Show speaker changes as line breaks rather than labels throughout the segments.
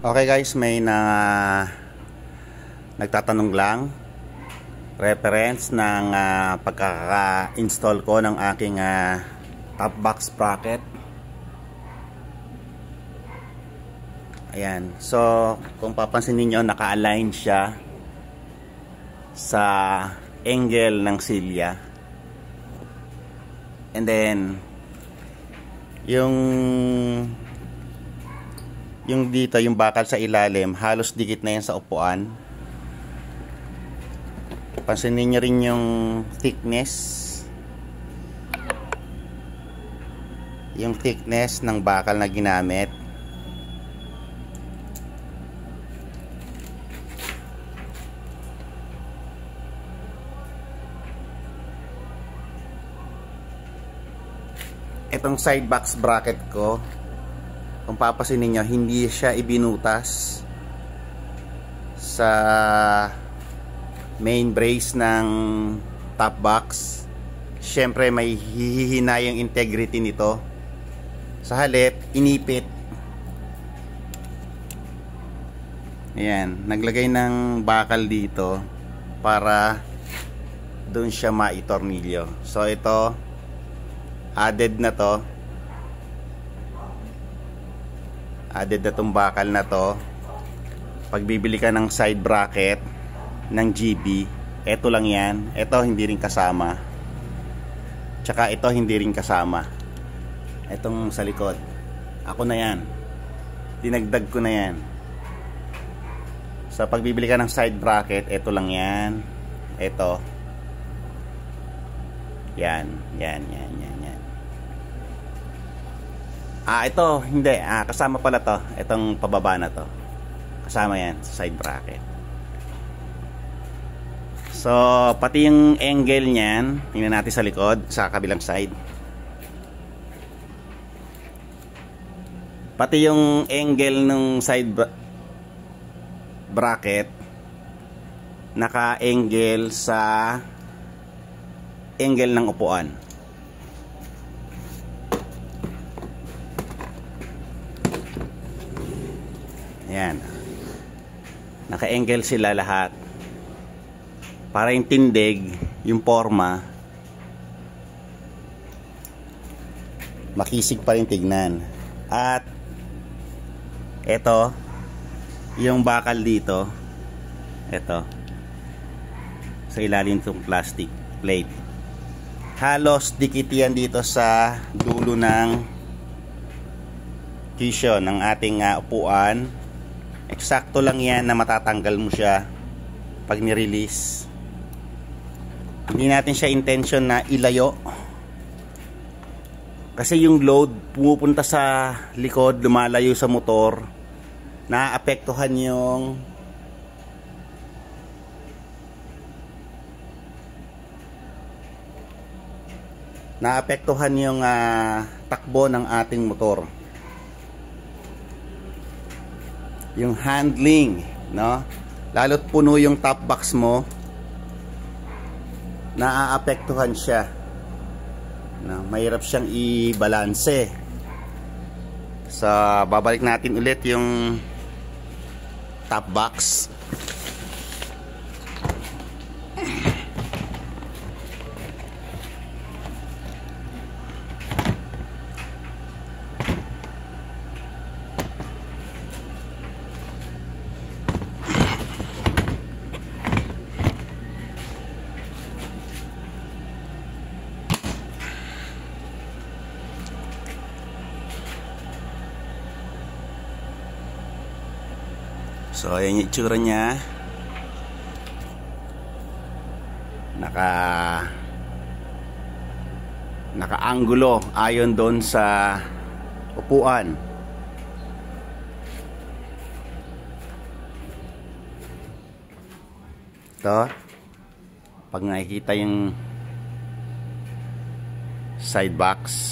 Okay guys, may nagtatanong lang reference ng pagkaka-install ko ng aking top box bracket. Ayan. So, kung papansin niyo, naka-align siya sa angle ng silya. And then yung dito, yung bakal sa ilalim, halos dikit na yan sa upuan. Pansinin nyo rin yung thickness ng bakal na ginamit. Itong side box bracket ko, kung papasinin nyo, hindi siya ibinutas sa main brace ng top box. Syempre may hihina yung integrity nito. Sa halip, inipit. Ayan, naglagay ng bakal dito para doon siya maitornilyo. So ito, added na to. Added na tong bakal na to. Pag bibili ka ng side bracket ng GB, eto lang yan. Eto hindi rin kasama. Tsaka ito hindi rin kasama. Etong sa likod, ako na yan. Dinagdag ko na yan. So pag bibili ka ng side bracket, eto lang yan. Eto. Yan. Ito, hindi. Kasama pala to. Itong pababa na to. Kasama yan sa side bracket. So, pati yung angle niyan, tingnan natin sa likod, sa kabilang side. Pati yung angle ng side bracket, naka-angle sa angle ng upuan. Ayan. Naka-angle sila lahat. Para yung tindig, yung forma, makisig pa rin tignan. At eto, yung bakal dito, eto, sa ilalim itong plastic plate. Halos dikit yan dito sa dulo ng cushion ng ating upuan. Eksakto lang yan na matatanggal mo siya pag ni-release. Hindi natin siya intention na ilayo. Kasi yung load pumupunta sa likod, lumalayo sa motor, naapektuhan yung takbo ng ating motor. Yung handling, no? Lalo't puno yung top box mo, naaapektuhan siya. No, mahirap siyang i-balanse. So, babalik natin ulit yung top box. So, ayan yung itsura niya. Naka-anggulo ayon doon sa upuan. Ito, pag nakikita yung side box,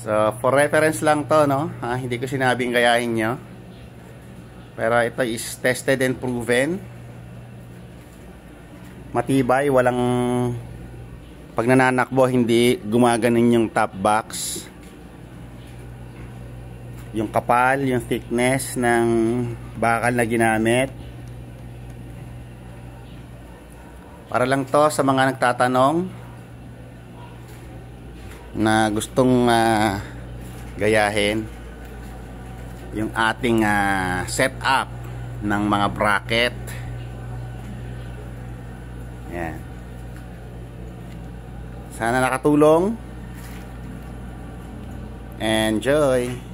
so, for reference lang to, no? Hindi ko sinabing gayahin nyo. Pero ito is tested and proven. Matibay, walang pag nananakbo hindi gumaganin yung top box, yung kapal, yung thickness ng bakal na ginamit. Para lang to sa mga nagtatanong na gustong gayahin yung ating setup ng mga bracket. Yan. Sana nakatulong. Enjoy.